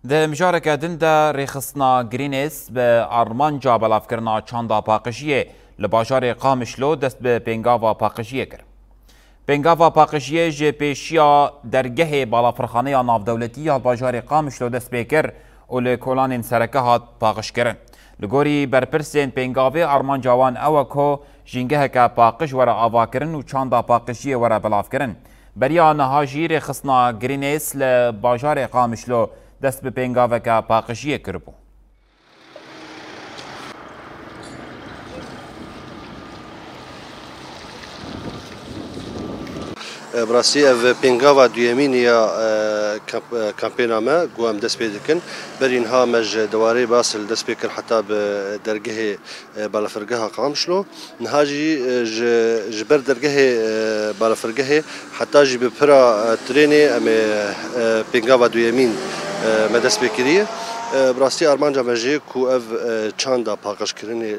ده مجارك دنده رخصنا گرینیس به آرمانجا بلافکرنا چاندا پاقشیه لباجار قامشلو دست به پنگاوا پاقشیه کر. پنگاوا پاقشیه جه پیشیا درگه بالافرخانه ناودولتی یا باجار قامشلو دست بکر و لکولان سرکه هات پاقش کرن. لگوری برپرسین پنگاوه آرمانجاوان اوکو جنگه که پاقش ورا آوا کرن و چاندا پاقشیه ورا بلاف کرن. بریا نهاجی رخصنا گرینیس لباجار قامشلو دست به پنگاوه که پاقشیه کربو. براسي اف بينغاوا دويمينيا كامبينا ما قوام دس بيدكن برين ها مج دواري باسل دس بيكر حتى بدرجه بالافرجها قامشلو نهاجي جبر درجه بالافرجه حتى جي ببرا تريني ام بينغاوا دويمين ما دس بيكريه براستی آرمانجا مجی کو اف چاندا پاکش کردنی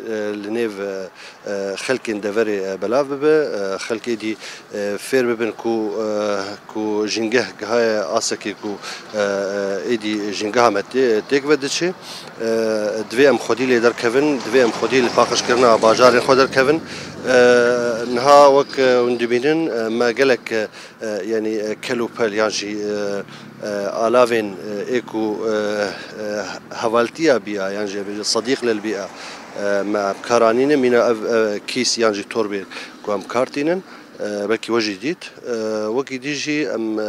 لنیو خلکین دوری بلاف به خلکی دی فیر ببین کو جنگه های آسکی کو ایدی جنگه هم تک ودیچی دوی خودی لیدر کردن دوی خودی پاکش کردن بازار خود در کردن نها وک وندبینن ما قالك يعني كلو بال يعني آلافين إيكو هوالتيا بيئة يعني صديق للبيئة مع كارانين من كيس يعني توربين قام كارتينن بلكي وجه جديد وكي ديجي أم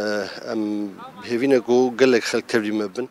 هيفينا جو قال لك خلك تبدي مبن